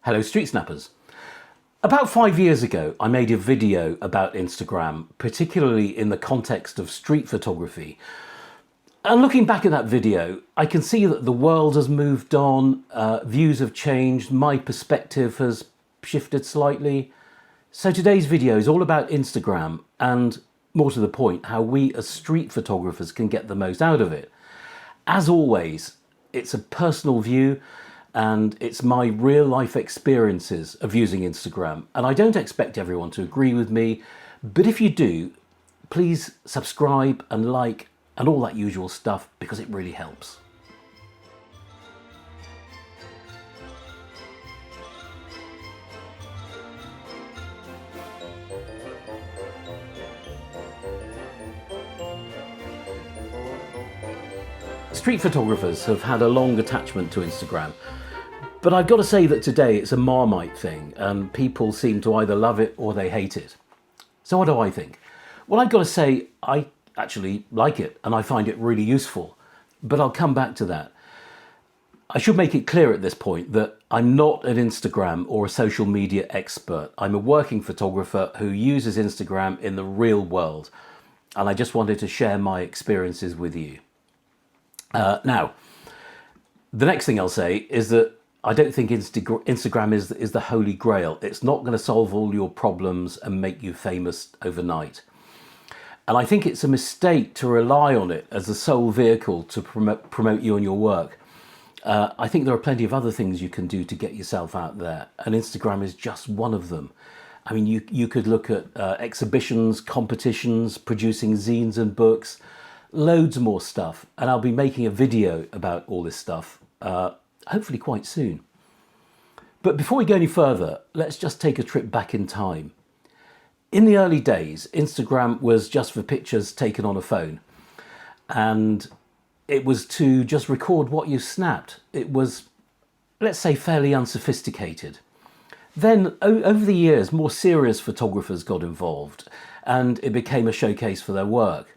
Hello Street Snappers. About 5 years ago, I made a video about Instagram, particularly in the context of street photography. And looking back at that video, I can see that the world has moved on, views have changed, my perspective has shifted slightly. So today's video is all about Instagram and, more to the point, how we as street photographers can get the most out of it. As always, it's a personal view and it's my real life experiences of using Instagram. And I don't expect everyone to agree with me, but if you do, please subscribe and like and all that usual stuff because it really helps. Street photographers have had a long attachment to Instagram, but I've got to say that today it's a Marmite thing and people seem to either love it or they hate it. So what do I think? Well, I've got to say I actually like it and I find it really useful, but I'll come back to that. I should make it clear at this point that I'm not an Instagram or a social media expert. I'm a working photographer who uses Instagram in the real world, and I just wanted to share my experiences with you. Now, the next thing I'll say is that I don't think Instagram is the holy grail. It's not going to solve all your problems and make you famous overnight. And I think it's a mistake to rely on it as the sole vehicle to promote you and your work. I think there are plenty of other things you can do to get yourself out there, and Instagram is just one of them. I mean, you could look at exhibitions, competitions, producing zines and books, loads more stuff, and I'll be making a video about all this stuff, hopefully quite soon. But before we go any further, let's just take a trip back in time. In the early days, Instagram was just for pictures taken on a phone, and it was to just record what you snapped. It was, let's say, fairly unsophisticated. Then, over the years, more serious photographers got involved, and it became a showcase for their work.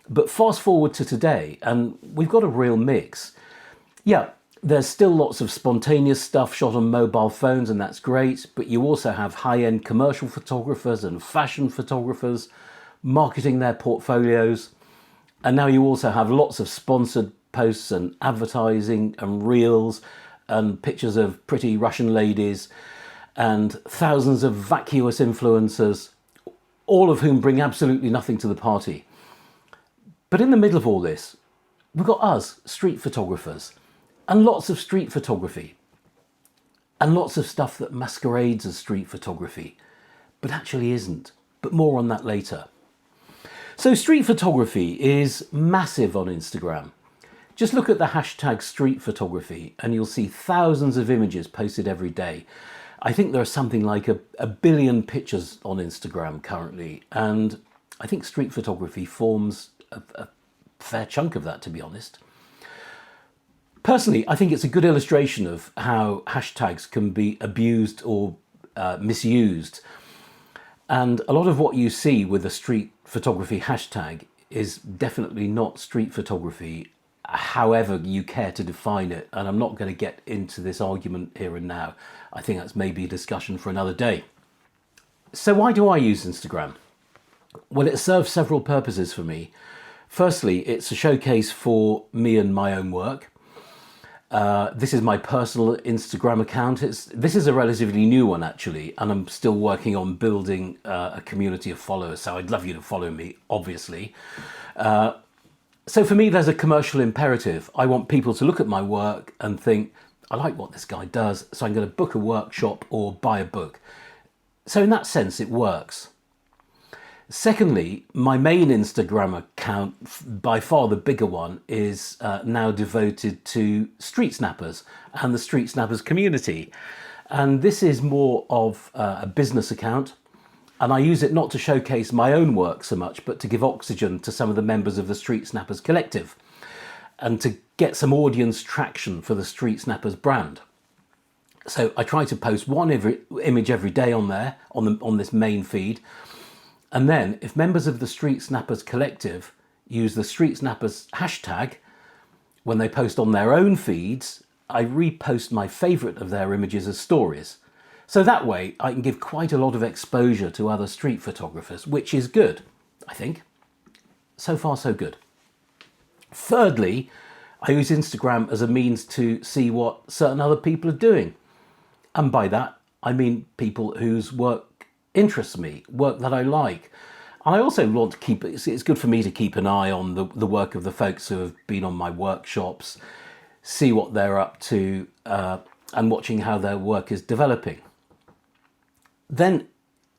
But fast forward to today, and we've got a real mix. Yeah, there's still lots of spontaneous stuff shot on mobile phones, and that's great, but you also have high-end commercial photographers and fashion photographers marketing their portfolios. And now you also have lots of sponsored posts and advertising and reels and pictures of pretty Russian ladies and thousands of vacuous influencers, all of whom bring absolutely nothing to the party. But in the middle of all this, we've got us, street photographers, and lots of street photography, and lots of stuff that masquerades as street photography, but actually isn't. But more on that later. So street photography is massive on Instagram. Just look at the hashtag street photography and you'll see thousands of images posted every day. I think there are something like a billion pictures on Instagram currently, and I think street photography forms a fair chunk of that, to be honest. Personally, I think it's a good illustration of how hashtags can be abused or misused. And a lot of what you see with the street photography hashtag is definitely not street photography, however you care to define it. And I'm not going to get into this argument here and now. I think that's maybe a discussion for another day. So why do I use Instagram? Well, it serves several purposes for me. Firstly, it's a showcase for me and my own work. This is my personal Instagram account. This is a relatively new one, actually, and I'm still working on building a community of followers, so I'd love you to follow me, obviously. So for me, there's a commercial imperative. I want people to look at my work and think, I like what this guy does, so I'm going to book a workshop or buy a book. So in that sense, it works. Secondly, my main Instagram account, by far the bigger one, is now devoted to StreetSnappers and the StreetSnappers community. And this is more of a business account. And I use it not to showcase my own work so much, but to give oxygen to some of the members of the StreetSnappers collective and to get some audience traction for the StreetSnappers brand. So I try to post one image every day on there, on this main feed. And then if members of the StreetSnappers collective use the StreetSnappers hashtag when they post on their own feeds, I repost my favourite of their images as stories. So that way I can give quite a lot of exposure to other street photographers, which is good, I think. So far, so good. Thirdly, I use Instagram as a means to see what certain other people are doing. And by that, I mean people whose work interests me, work that I like. I also want to keep, it's good for me to keep an eye on the work of the folks who have been on my workshops, see what they're up to, and watching how their work is developing. Then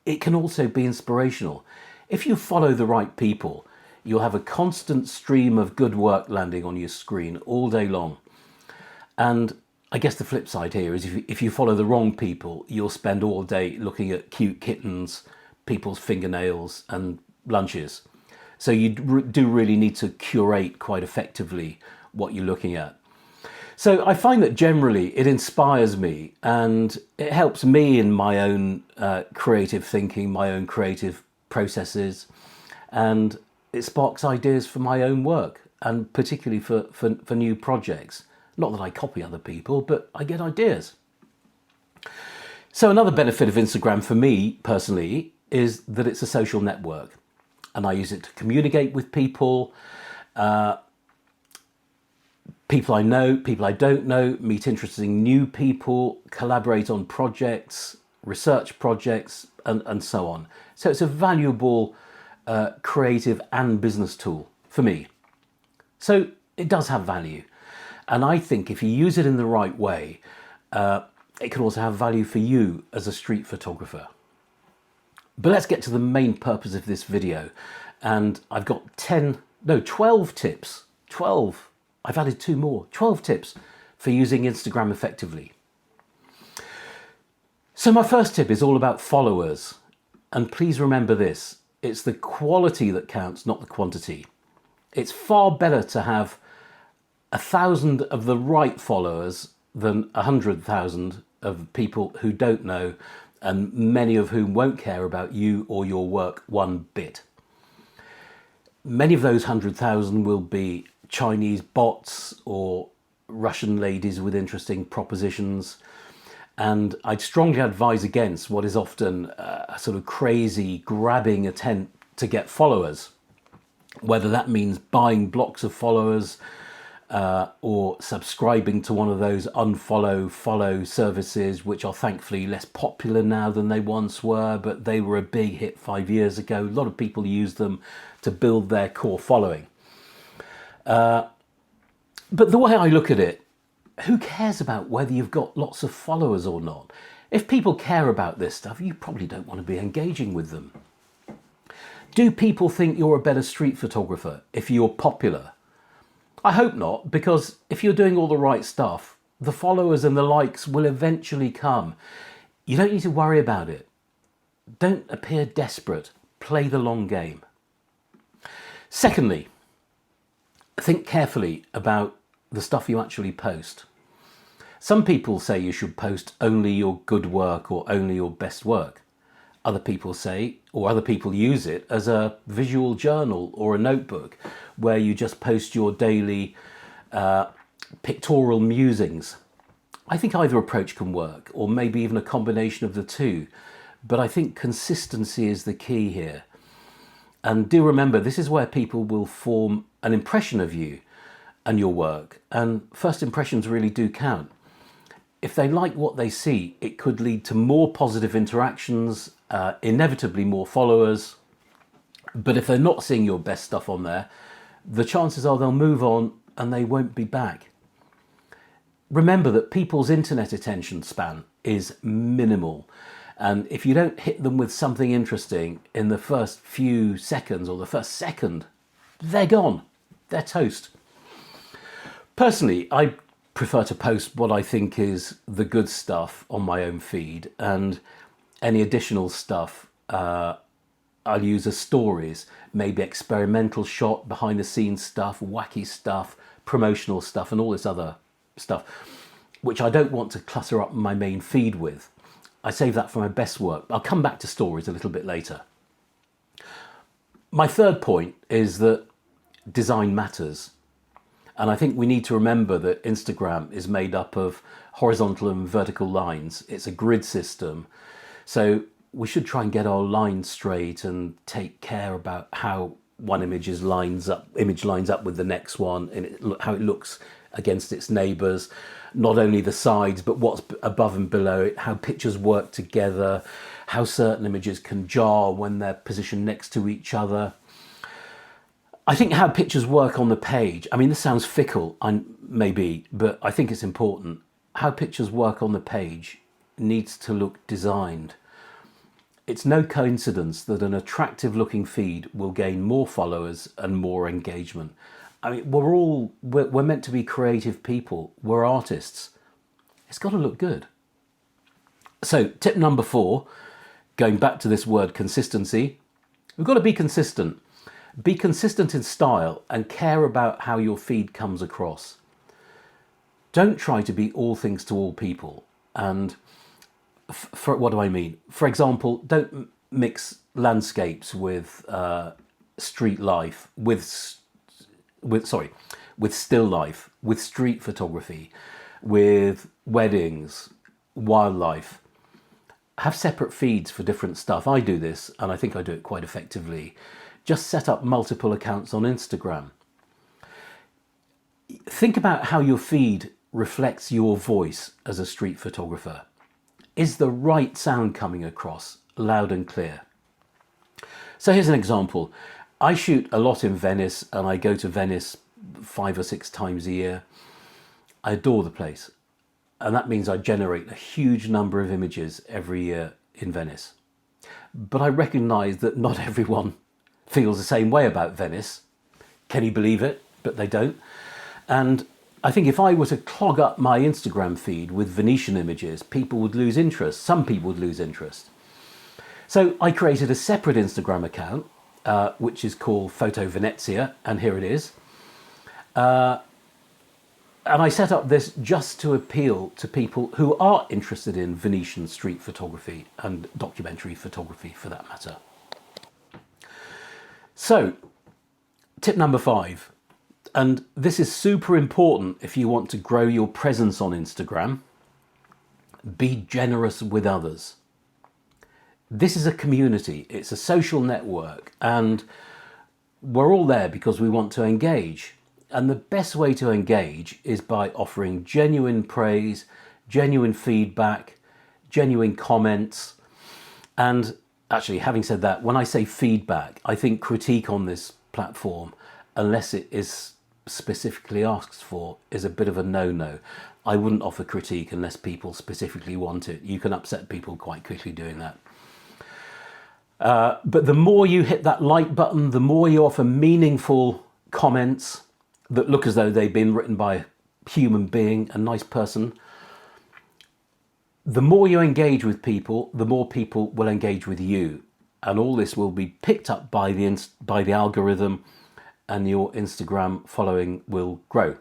it can also be inspirational. If you follow the right people, you'll have a constant stream of good work landing on your screen all day long. And I guess the flip side here is if you follow the wrong people, you'll spend all day looking at cute kittens, people's fingernails and lunches. So you do really need to curate quite effectively what you're looking at. So I find that generally it inspires me and it helps me in my own creative thinking, my own creative processes, and it sparks ideas for my own work and particularly for new projects. Not that I copy other people, but I get ideas. So another benefit of Instagram for me personally is that it's a social network, and I use it to communicate with people, people I know, people I don't know, meet interesting new people, collaborate on projects, research projects, and so on. So it's a valuable creative and business tool for me. So it does have value. And I think if you use it in the right way, it can also have value for you as a street photographer. But let's get to the main purpose of this video. And I've got 12 tips. 12. I've added 2 more. 12 tips for using Instagram effectively. So my first tip is all about followers. And please remember this. It's the quality that counts, not the quantity. It's far better to have 1,000 of the right followers than 100,000 of people who don't know, and many of whom won't care about you or your work one bit. Many of those 100,000 will be Chinese bots or Russian ladies with interesting propositions. And I'd strongly advise against what is often a sort of crazy grabbing attempt to get followers, whether that means buying blocks of followers or subscribing to one of those follow services, which are thankfully less popular now than they once were, but they were a big hit 5 years ago. A lot of people use them to build their core following. But the way I look at it, who cares about whether you've got lots of followers or not? If people care about this stuff, you probably don't want to be engaging with them. Do people think you're a better street photographer if you're popular? I hope not, because if you're doing all the right stuff, the followers and the likes will eventually come. You don't need to worry about it. Don't appear desperate. Play the long game. Secondly, think carefully about the stuff you actually post. Some people say you should post only your good work or only your best work. Other people say, or other people use it as a visual journal or a notebook where you just post your daily pictorial musings. I think either approach can work, or maybe even a combination of the two. But I think consistency is the key here. And do remember, this is where people will form an impression of you and your work. And first impressions really do count. If they like what they see, it could lead to more positive interactions, inevitably more followers. But if they're not seeing your best stuff on there, the chances are they'll move on and they won't be back. Remember that people's internet attention span is minimal. And if you don't hit them with something interesting in the first few seconds or the first second, they're gone. They're toast. Personally, I prefer to post what I think is the good stuff on my own feed, and any additional stuff I'll use as stories, maybe experimental shot, behind the scenes stuff, wacky stuff, promotional stuff, and all this other stuff, which I don't want to clutter up my main feed with. I save that for my best work. I'll come back to stories a little bit later. My third point is that design matters. And I think we need to remember that Instagram is made up of horizontal and vertical lines. It's a grid system. So we should try and get our lines straight and take care about how one image lines up with the next one, and how it looks against its neighbours, not only the sides but what's above and below it, how pictures work together, how certain images can jar when they're positioned next to each other. I think how pictures work on the page, I mean, this sounds fickle, maybe, but I think it's important. How pictures work on the page needs to look designed. It's no coincidence that an attractive looking feed will gain more followers and more engagement. I mean, we're meant to be creative people. We're artists. It's got to look good. So tip number 4, going back to this word consistency, we've got to be consistent. Be consistent in style and care about how your feed comes across. Don't try to be all things to all people. And for what do I mean? For example, don't mix landscapes with street life, with still life, with street photography, with weddings, wildlife. Have separate feeds for different stuff. I do this, and I think I do it quite effectively. Just set up multiple accounts on Instagram. Think about how your feed reflects your voice as a street photographer. Is the right sound coming across loud and clear? So here's an example. I shoot a lot in Venice, and I go to Venice 5 or 6 times a year. I adore the place, and that means I generate a huge number of images every year in Venice. But I recognise that not everyone feels the same way about Venice. Can you believe it? But they don't. And I think if I were to clog up my Instagram feed with Venetian images, people would lose interest. Some people would lose interest. So I created a separate Instagram account, which is called Photo Venezia, and here it is. And I set up this just to appeal to people who are interested in Venetian street photography and documentary photography for that matter. So, tip number 5. And this is super important if you want to grow your presence on Instagram. Be generous with others. This is a community, it's a social network, and we're all there because we want to engage. And the best way to engage is by offering genuine praise, genuine feedback, genuine comments. And actually, having said that, when I say feedback, I think critique on this platform, unless it is specifically asked for, is a bit of a no-no. I wouldn't offer critique unless people specifically want it. You can upset people quite quickly doing that. But the more you hit that like button, the more you offer meaningful comments that look as though they've been written by a human being, a nice person, the more you engage with people, the more people will engage with you. And all this will be picked up by the algorithm, and your Instagram following will grow.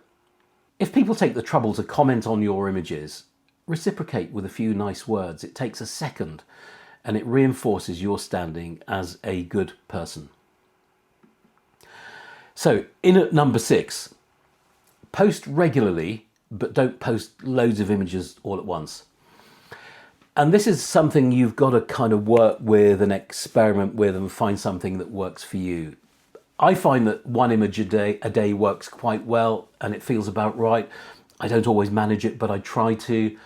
If people take the trouble to comment on your images, reciprocate with a few nice words. It takes a second, and it reinforces your standing as a good person. So, in at number 6, post regularly, but don't post loads of images all at once. And this is something you've got to kind of work with and experiment with and find something that works for you. I find that 1 image a day works quite well, and it feels about right. I don't always manage it, but I try to.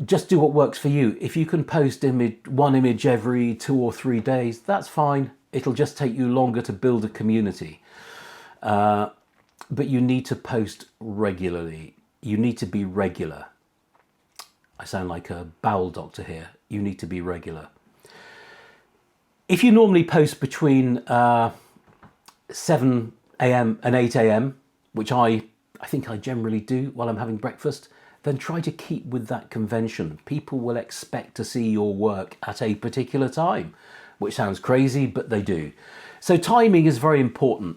Just do what works for you. If you can post 1 image every 2 or 3 days, that's fine. It'll just take you longer to build a community. But you need to post regularly. You need to be regular. I sound like a bowel doctor here. You need to be regular. If you normally post between 7 a.m. and 8 a.m., which I think I generally do while I'm having breakfast, then try to keep with that convention. People will expect to see your work at a particular time, which sounds crazy, but they do. So timing is very important.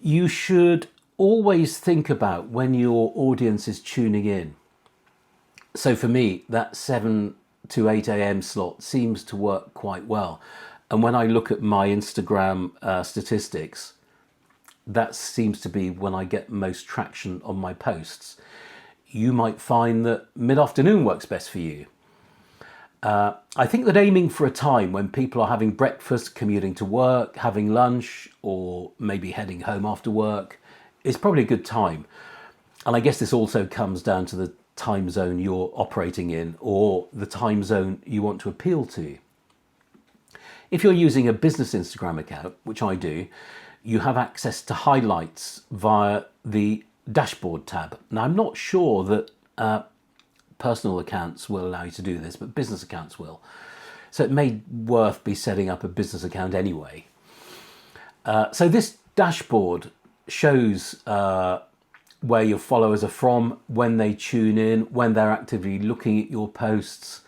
You should always think about when your audience is tuning in. So for me, that 7 to 8 a.m. slot seems to work quite well. And when I look at my Instagram statistics, that seems to be when I get most traction on my posts. You might find that mid-afternoon works best for you. I think that aiming for a time when people are having breakfast, commuting to work, having lunch, or maybe heading home after work is probably a good time. And I guess this also comes down to the time zone you're operating in or the time zone you want to appeal to. If you're using a business Instagram account, which I do, you have access to highlights via the dashboard tab. Now, I'm not sure that personal accounts will allow you to do this, but business accounts will. So it may worth be setting up a business account anyway. So this dashboard shows where your followers are from, when they tune in, when they're actively looking at your posts.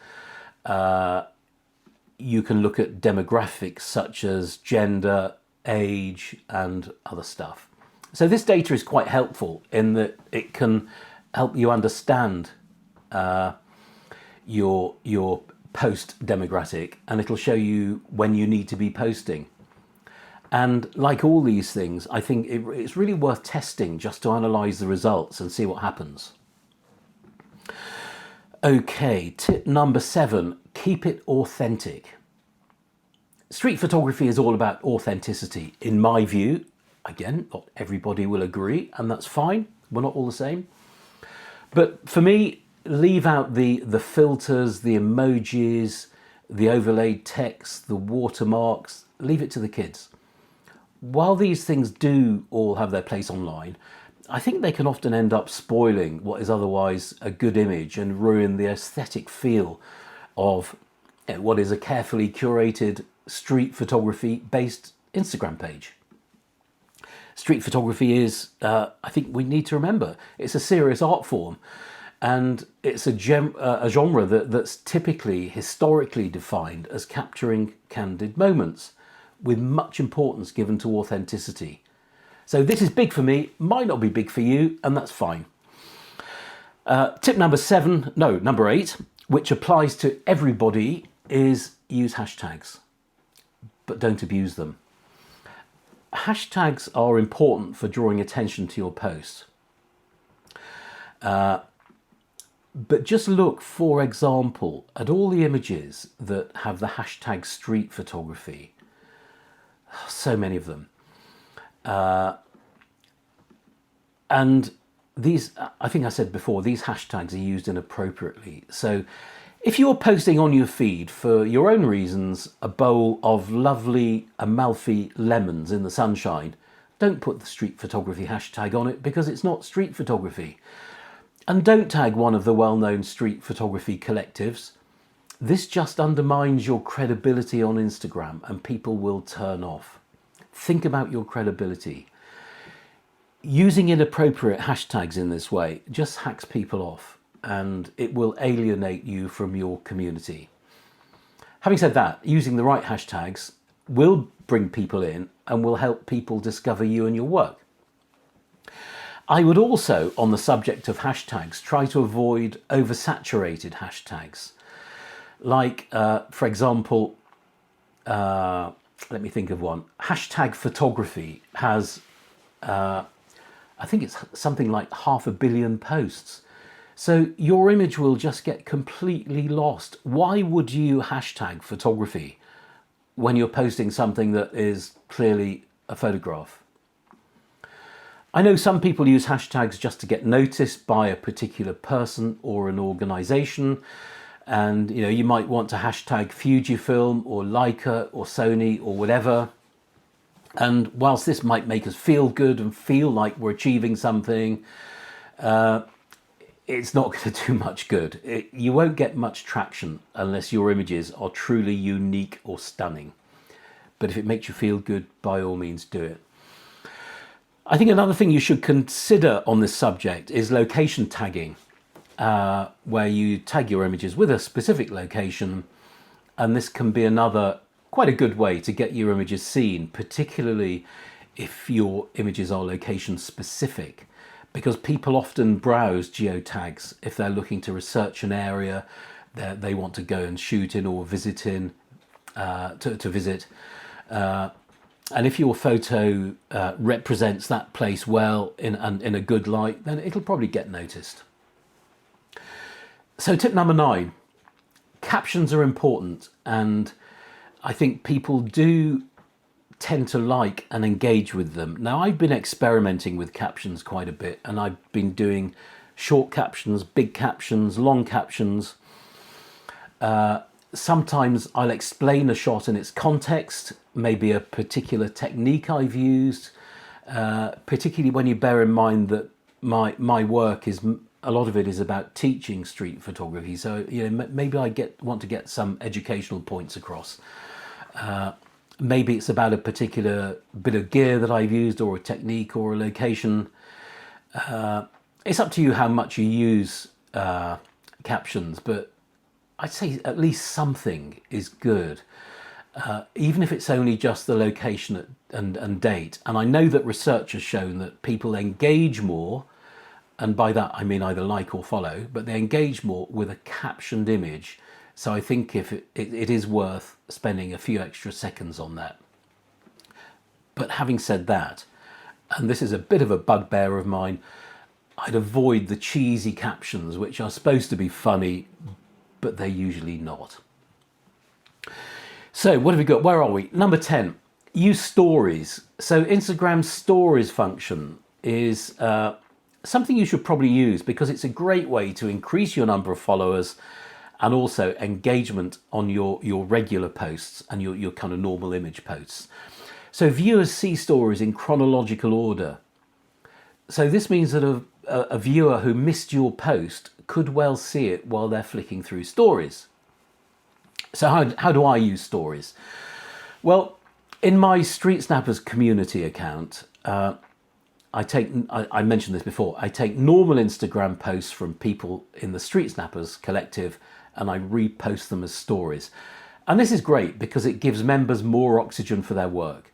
You can look at demographics such as gender, age, and other stuff. So this data is quite helpful in that it can help you understand your post demographic, and it'll show you when you need to be posting. And like all these things, I think it's really worth testing just to analyze the results and see what happens. Okay, tip number 7, keep it authentic. Street photography is all about authenticity, in my view. Again, not everybody will agree, and that's fine. We're not all the same. But for me, leave out the filters, the emojis, the overlaid text, the watermarks. Leave it to the kids. While these things do all have their place online, I think they can often end up spoiling what is otherwise a good image and ruin the aesthetic feel of what is a carefully curated street photography based Instagram page. Street photography is, I think we need to remember, it's a serious art form, and it's a genre that's typically historically defined as capturing candid moments, with much importance given to authenticity. So this is big for me, might not be big for you, and that's fine. Tip number 8, which applies to everybody, is use hashtags, but don't abuse them. Hashtags are important for drawing attention to your post. But just look, for example, at all the images that have the hashtag street photography. So many of them. And these, I think I said before, these hashtags are used inappropriately. So if you're posting on your feed for your own reasons a bowl of lovely Amalfi lemons in the sunshine, don't put the street photography hashtag on it because it's not street photography. And don't tag one of the well-known street photography collectives. This just undermines your credibility on Instagram and people will turn off. Think about your credibility. Using inappropriate hashtags in this way just hacks people off and it will alienate you from your community. Having said that, using the right hashtags will bring people in and will help people discover you and your work. I would also, on the subject of hashtags, try to avoid oversaturated hashtags. Like, for example, let me think of one. Hashtag photography has, I think it's something like 500 million posts. So your image will just get completely lost. Why would you hashtag photography when you're posting something that is clearly a photograph? I know some people use hashtags just to get noticed by a particular person or an organization. And you might want to hashtag Fujifilm or Leica or Sony or whatever. And whilst this might make us feel good and feel like we're achieving something, it's not going to do much good. You won't get much traction unless your images are truly unique or stunning. But if it makes you feel good, by all means do it. I think another thing you should consider on this subject is location tagging, where you tag your images with a specific location, and this can be another quite a good way to get your images seen, particularly if your images are location specific, because people often browse geotags if they're looking to research an area that they want to go and shoot in or visit in, to visit. And if your photo represents that place well in a good light, then it'll probably get noticed. So tip number 9, captions are important, and I think people do tend to like and engage with them. Now, I've been experimenting with captions quite a bit, and I've been doing short captions, big captions, long captions. Sometimes I'll explain a shot in its context, maybe a particular technique I've used, particularly when you bear in mind that my work is, a lot of it is about teaching street photography. So, you know, maybe I want to get some educational points across. Maybe it's about a particular bit of gear that I've used, or a technique, or a location. It's up to you how much you use captions, but I'd say at least something is good, even if it's only just the location and date. And I know that research has shown that people engage more, and by that I mean either like or follow, but they engage more with a captioned image. So I think if it is worth spending a few extra seconds on that. But having said that, and this is a bit of a bugbear of mine, I'd avoid the cheesy captions, which are supposed to be funny, but they're usually not. So what have we got? Where are we? Number 10, use stories. So Instagram's stories function is something you should probably use, because it's a great way to increase your number of followers and also engagement on your regular posts and your kind of normal image posts. So viewers see stories in chronological order. So this means that a viewer who missed your post could well see it while they're flicking through stories. So how do I use stories? Well, in my StreetSnappers community account, I mentioned this before, I take normal Instagram posts from people in the StreetSnappers collective and I repost them as stories. And this is great because it gives members more oxygen for their work.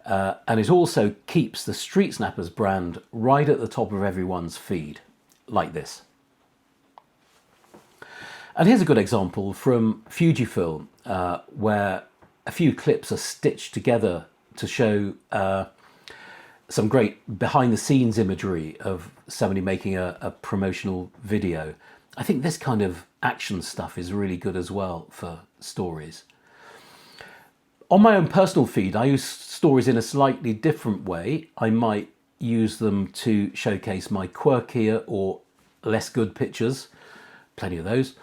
And it also keeps the StreetSnappers brand right at the top of everyone's feed, like this. And here's a good example from Fujifilm, where a few clips are stitched together to show some great behind the scenes imagery of somebody making a promotional video. I think this kind of action stuff is really good as well for stories. On my own personal feed, I use stories in a slightly different way. I might use them to showcase my quirkier or less good pictures, plenty of those.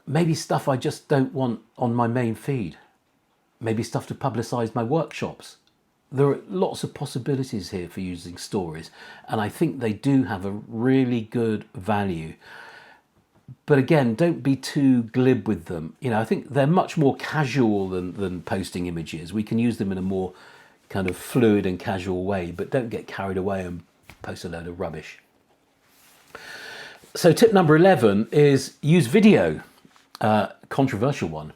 Maybe stuff I just don't want on my main feed. Maybe stuff to publicise my workshops. There are lots of possibilities here for using stories, and I think they do have a really good value. But again, don't be too glib with them. You know, I think they're much more casual than posting images. We can use them in a more kind of fluid and casual way, but don't get carried away and post a load of rubbish. So tip number 11 is use video. Controversial one.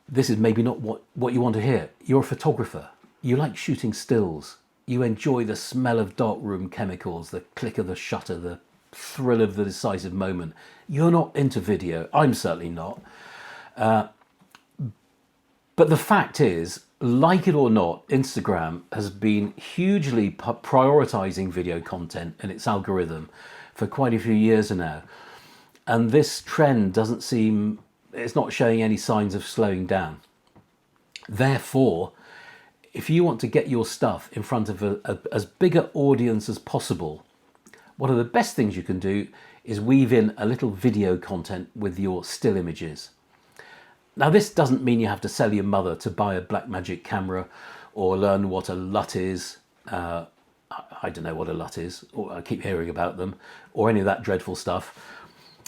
This is maybe not what you want to hear. You're a photographer. You like shooting stills. You enjoy the smell of darkroom chemicals, the click of the shutter, the thrill of the decisive moment. You're not into video. I'm certainly not. But the fact is, like it or not, Instagram has been hugely prioritizing video content in its algorithm for quite a few years now. And this trend doesn't seem, it's not showing any signs of slowing down. Therefore, if you want to get your stuff in front of as big an audience as possible, one of the best things you can do is weave in a little video content with your still images. Now, this doesn't mean you have to sell your mother to buy a Blackmagic camera or learn what a LUT is. I don't know what a LUT is, or I keep hearing about them, or any of that dreadful stuff.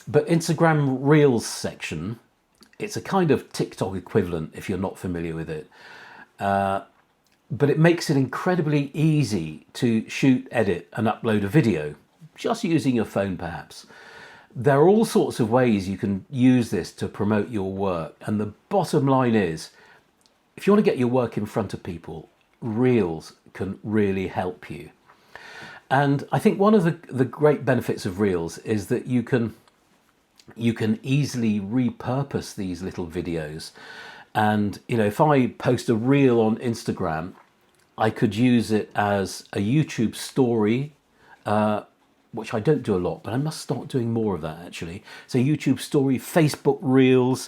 But Instagram Reels section, it's a kind of TikTok equivalent if you're not familiar with it. But it makes it incredibly easy to shoot, edit and upload a video, just using your phone perhaps. There are all sorts of ways you can use this to promote your work. And the bottom line is, if you want to get your work in front of people, Reels can really help you. And I think one of the great benefits of Reels is that you can easily repurpose these little videos And, you know, if I post a reel on Instagram, I could use it as a YouTube story, which I don't do a lot, but I must start doing more of that actually. So YouTube story, Facebook reels.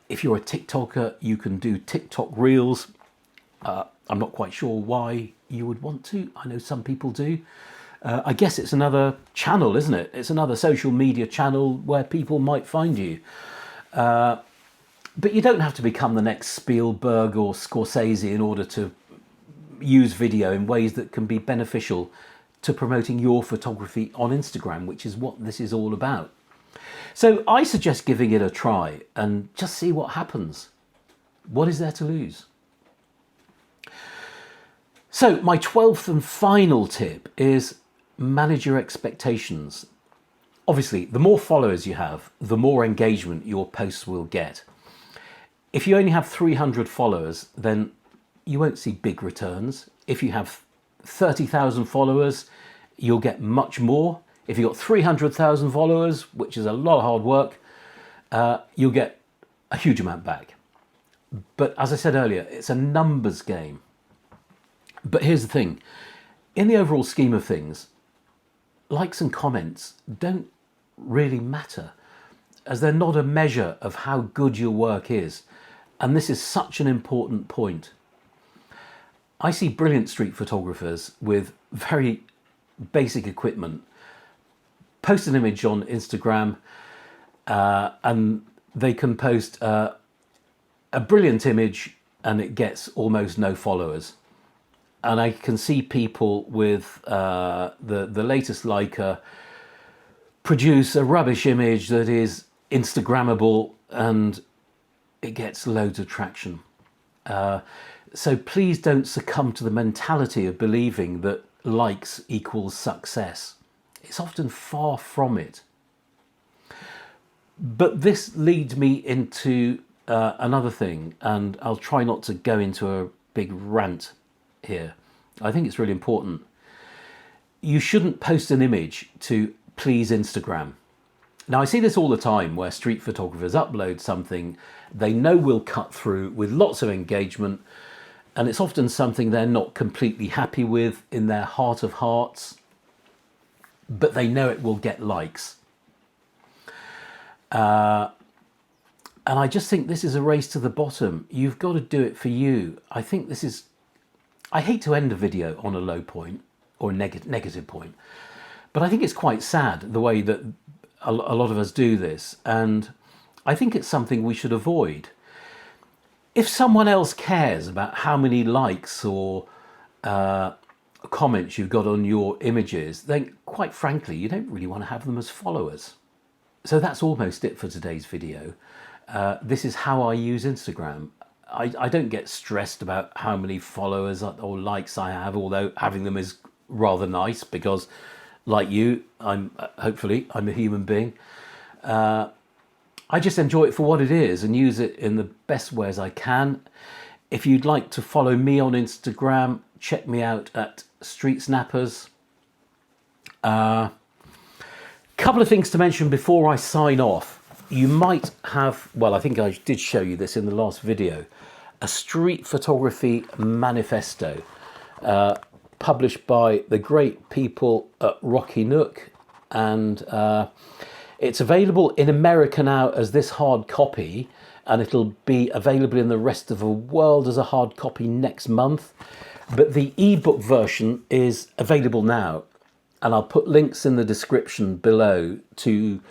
If you're a TikToker, you can do TikTok reels. I'm not quite sure why you would want to. I know some people do. I guess it's another channel, isn't it? It's another social media channel where people might find you. But you don't have to become the next Spielberg or Scorsese in order to use video in ways that can be beneficial to promoting your photography on Instagram, which is what this is all about. So I suggest giving it a try and just see what happens. What is there to lose? So my 12th and final tip is manage your expectations. Obviously, the more followers you have, the more engagement your posts will get. If you only have 300 followers, then you won't see big returns. If you have 30,000 followers, you'll get much more. If you've got 300,000 followers, which is a lot of hard work, you'll get a huge amount back. But as I said earlier, it's a numbers game. But here's the thing. In the overall scheme of things, likes and comments don't really matter, as they're not a measure of how good your work is. And this is such an important point. I see brilliant street photographers with very basic equipment post an image on Instagram and they can post a brilliant image and it gets almost no followers. And I can see people with the latest Leica produce a rubbish image that is Instagrammable and it gets loads of traction. So please don't succumb to the mentality of believing that likes equals success. It's often far from it. But this leads me into another thing, and I'll try not to go into a big rant here. I think it's really important. You shouldn't post an image to please Instagram. Now, I see this all the time where street photographers upload something they know will cut through with lots of engagement, and it's often something they're not completely happy with in their heart of hearts, but they know it will get likes. And I just think this is a race to the bottom. You've got to do it for you. I think this is... I hate to end a video on a low point or a negative point, but I think it's quite sad the way that a lot of us do this, and I think it's something we should avoid. If someone else cares about how many likes or comments you've got on your images, then quite frankly, you don't really want to have them as followers. So that's almost it for today's video. This is how I use Instagram. I don't get stressed about how many followers or likes I have, although having them is rather nice because, like you, hopefully I'm a human being. I just enjoy it for what it is and use it in the best ways I can. If you'd like to follow me on Instagram, check me out at StreetSnappers. Couple of things to mention before I sign off. You might have, well, I think I did show you this in the last video, a street photography manifesto published by the great people at Rocky Nook, and it's available in America now as this hard copy, and it'll be available in the rest of the world as a hard copy next month. But the ebook version is available now, and I'll put links in the description below to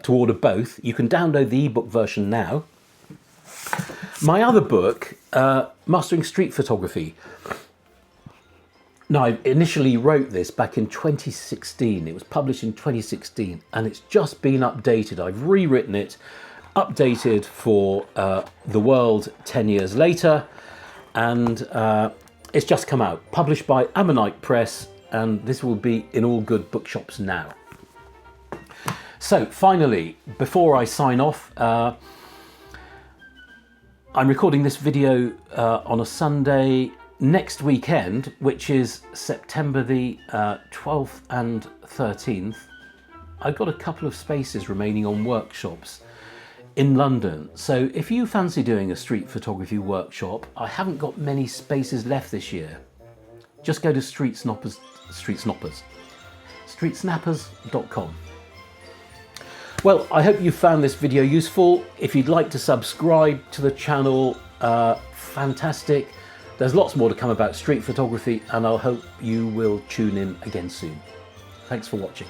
order both. You can download the ebook version now. My other book, Mastering Street Photography. Now, I initially wrote this back in 2016. It was published in 2016, and it's just been updated. I've rewritten it, updated for the world 10 years later, and it's just come out. Published by Ammonite Press, and this will be in all good bookshops now. So finally, before I sign off, I'm recording this video on a Sunday next weekend, which is September the 12th and 13th. I've got a couple of spaces remaining on workshops in London. So if you fancy doing a street photography workshop, I haven't got many spaces left this year. Just go to StreetSnappers.com. Well, I hope you found this video useful. If you'd like to subscribe to the channel, fantastic. There's lots more to come about street photography, and I hope you will tune in again soon. Thanks for watching.